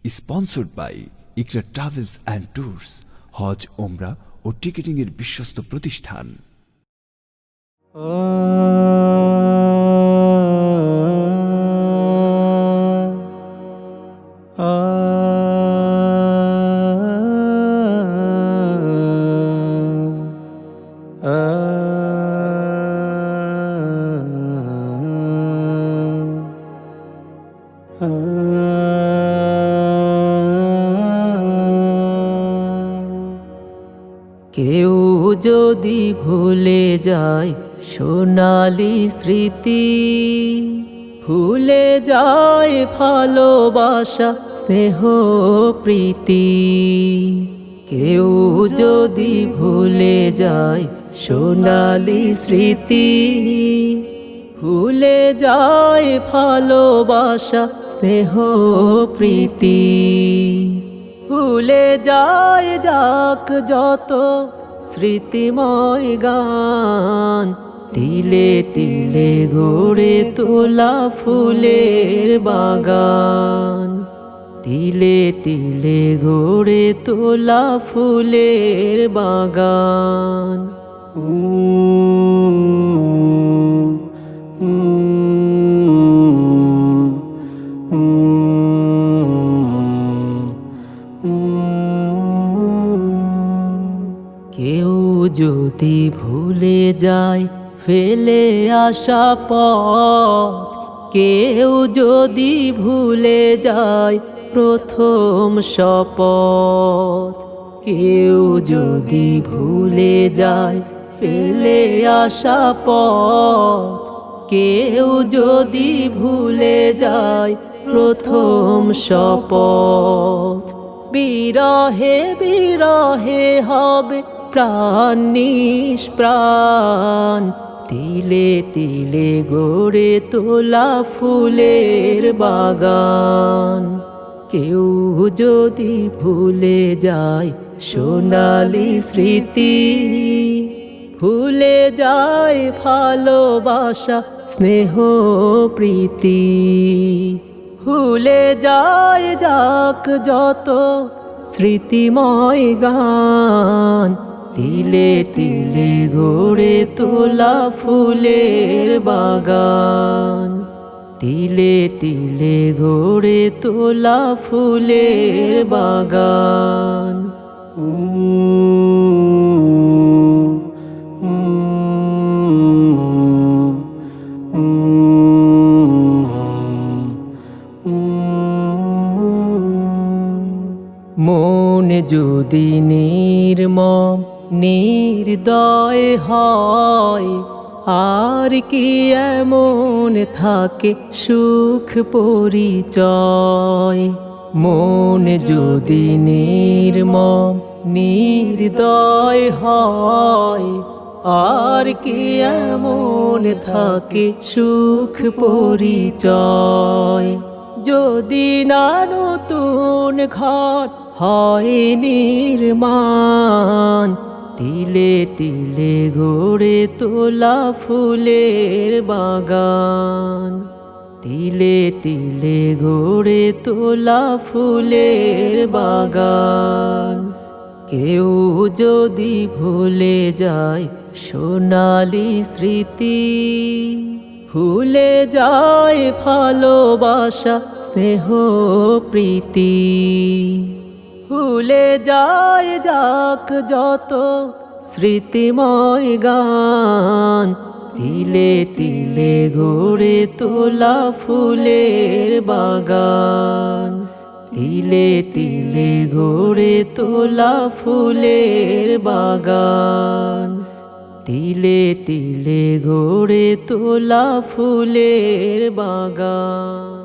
Sponsored by Iqra travels and tours, হজ, ওমরা ও টিকেটিং এর বিশ্বস্ত প্রতিষ্ঠান। কেউ যদি ভুলে যায় সোনালি স্মৃতি, ভুলে যায় ভালোবাসা স্নেহ প্রীতি। কেউ যদি ভুলে যায় সোনালি স্মৃতি, ভুলে যায় ভালোবাসা স্নেহ প্রীতি। ভুলে যায় যাক যত স্মৃতিময় গান, তিলে তিলে গড়ে তোলা ফুলের বাগান, তিলে তিলে গড়ে তোলা ফুলের বাগান। কেউ যদি ভুলে যায় ফেলে আসা পথ, কেউ যদি ভুলে যায় প্রথম শপথ, কেউ যদি ভুলে যায় ফেলে আসা পথ, কেউ যদি ভুলে যায় প্রথম শপথ, বিরহে বিরহে হবে প্রাণ নিষ্প্রাণ, তিলে তিলে গড়ে তোলা ফুলের বাগান। কেউ যদি ভুলে যায় সোনালি স্মৃতি, ভুলে যায় ভালোবাসা স্নেহ প্রীতি। ভুলে যায় যাক যত স্মৃতিময় গান, তিলে তিলে গড়ে তোলা ফুলের বাগান, তিলে তিলে গড়ে তোলা ফুলের বাগান। মন যদি নির্মম নির্দয় হয়, আর কি এমন থাকে সুখ পরিচয়। মন যদি নির্মম নির্দয় হয়, আর কি এমন থাকে সুখ পরিচয়। যদি না নতুন ঘর হয় নির্মাণ, তিলে তিলে গড়ে তোলা ফুলের বাগান, তিলে তিলে গড়ে তোলা ফুলের বাগান। কেউ যদি ভুলে যায় সোনালি স্মৃতি, ভুলে যায় ভালোবাসা স্নেহ প্রীতি। ভুলে যায় যাক যত স্মৃতিময় গান, তিলে তিলে গড়ে তোলা ফুলের বাগান, তিলে তিলে গড়ে তোলা ফুলের বাগান, তিলে তিলে গড়ে তোলা ফুলের বাগান।